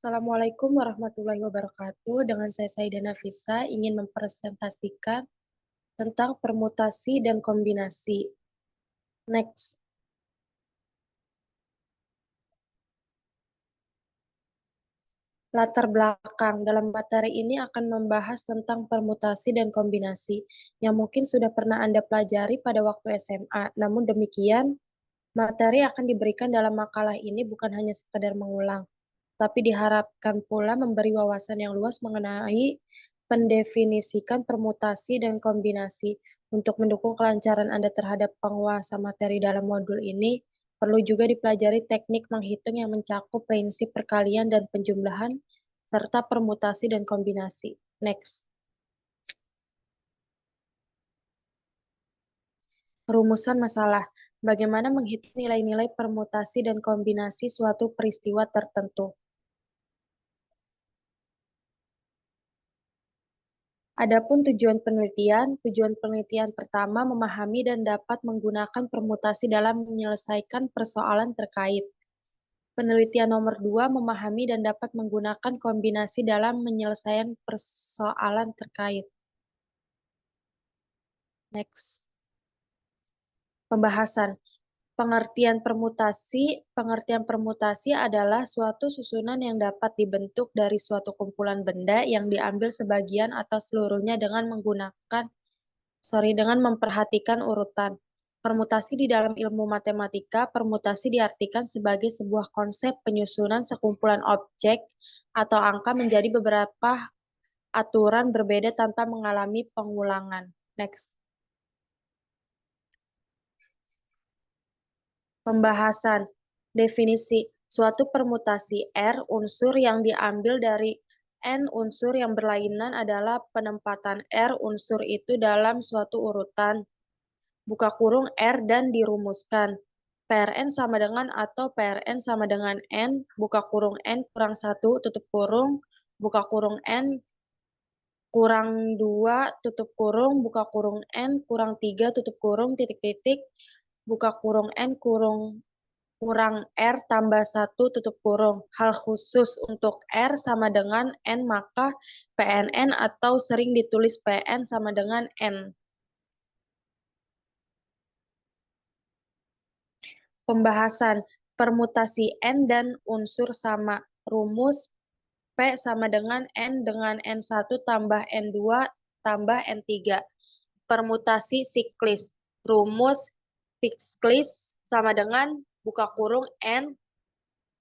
Assalamualaikum warahmatullahi wabarakatuh. Dengan saya Saida Nafisa ingin mempresentasikan tentang permutasi dan kombinasi. Next. Latar belakang dalam materi ini akan membahas tentang permutasi dan kombinasi yang mungkin sudah pernah Anda pelajari pada waktu SMA. Namun demikian, materi akan diberikan dalam makalah ini bukan hanya sekedar mengulang, tapi diharapkan pula memberi wawasan yang luas mengenai pendefinisikan permutasi dan kombinasi. Untuk mendukung kelancaran Anda terhadap penguasa materi dalam modul ini, perlu juga dipelajari teknik menghitung yang mencakup prinsip perkalian dan penjumlahan, serta permutasi dan kombinasi. Next. Rumusan masalah. Bagaimana menghitung nilai-nilai permutasi dan kombinasi suatu peristiwa tertentu. Adapun tujuan penelitian pertama memahami dan dapat menggunakan permutasi dalam menyelesaikan persoalan terkait. Penelitian nomor 2 memahami dan dapat menggunakan kombinasi dalam menyelesaikan persoalan terkait. Next. Pembahasan. Pengertian permutasi adalah suatu susunan yang dapat dibentuk dari suatu kumpulan benda yang diambil sebagian atau seluruhnya dengan memperhatikan urutan. Permutasi di dalam ilmu matematika, permutasi diartikan sebagai sebuah konsep penyusunan sekumpulan objek atau angka menjadi beberapa aturan berbeda tanpa mengalami pengulangan. Next. Pembahasan. Definisi. Suatu permutasi R unsur yang diambil dari N unsur yang berlainan adalah penempatan R unsur itu dalam suatu urutan. Buka kurung R dan dirumuskan. PRN sama dengan atau PRN sama dengan N, buka kurung N kurang 1, tutup kurung, buka kurung N kurang 2, tutup kurung, buka kurung N kurang 3, tutup kurung, titik-titik, buka kurung N kurang R tambah 1, tutup kurung. Hal khusus untuk R sama dengan N, maka PNN atau sering ditulis PN sama dengan N. Pembahasan. Permutasi N dan unsur sama. Rumus P sama dengan N1 tambah N2 tambah N3. Permutasi siklis. Rumus siklis sama dengan buka kurung N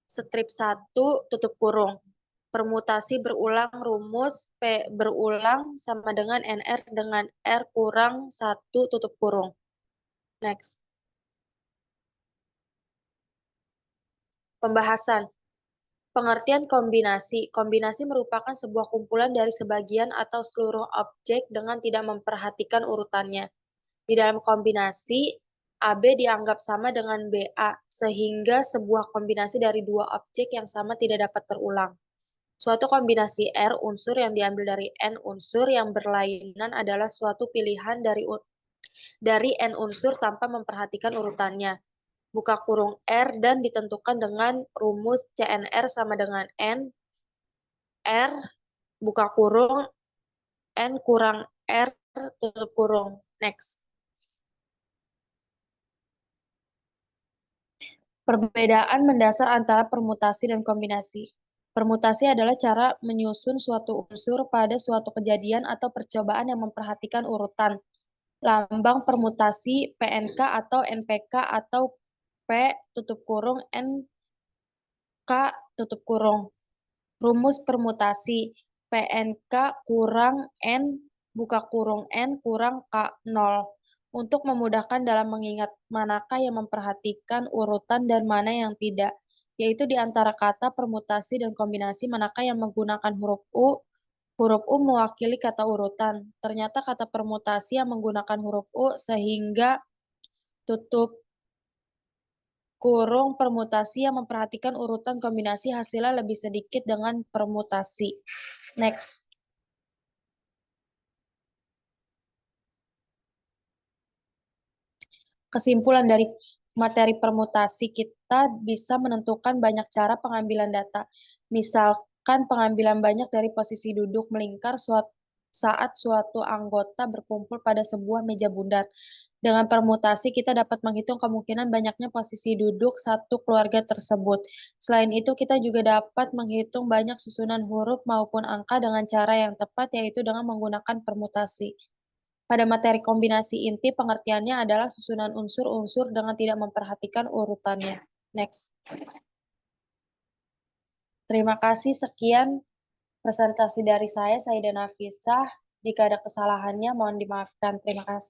strip 1 tutup kurung. Permutasi berulang rumus P berulang sama dengan NR dengan R kurang 1 tutup kurung. Next. Pembahasan. Pengertian kombinasi. Kombinasi merupakan sebuah kumpulan dari sebagian atau seluruh objek dengan tidak memperhatikan urutannya. Di dalam kombinasi, AB dianggap sama dengan BA, sehingga sebuah kombinasi dari dua objek yang sama tidak dapat terulang. Suatu kombinasi R unsur yang diambil dari N unsur yang berlainan adalah suatu pilihan dari N unsur tanpa memperhatikan urutannya. Buka kurung R dan ditentukan dengan rumus CNR sama dengan N, R, buka kurung, N kurang R, tutup kurung. Next. Perbedaan mendasar antara permutasi dan kombinasi. Permutasi adalah cara menyusun suatu unsur pada suatu kejadian atau percobaan yang memperhatikan urutan. Lambang permutasi PNK atau NPK atau P tutup kurung NK tutup kurung. Rumus permutasi PNK kurang N buka kurung N kurang K0. Untuk memudahkan dalam mengingat manakah yang memperhatikan urutan dan mana yang tidak, yaitu di antara kata permutasi dan kombinasi manakah yang menggunakan huruf U. Huruf U mewakili kata urutan. Ternyata kata permutasi yang menggunakan huruf U sehingga tutup kurung permutasi yang memperhatikan urutan kombinasi hasilnya lebih sedikit dengan permutasi. Next. Kesimpulan dari materi permutasi, kita bisa menentukan banyak cara pengambilan data. pengambilan banyak dari posisi duduk melingkar saat suatu anggota berkumpul pada sebuah meja bundar. Dengan permutasi, kita dapat menghitung kemungkinan banyaknya posisi duduk satu keluarga tersebut. Selain itu, kita juga dapat menghitung banyak susunan huruf maupun angka dengan cara yang tepat, yaitu dengan menggunakan permutasi. Pada materi kombinasi inti, pengertiannya adalah susunan unsur-unsur dengan tidak memperhatikan urutannya. Next. Terima kasih, sekian presentasi dari saya Saida Nafisah. Jika ada kesalahannya, mohon dimaafkan. Terima kasih.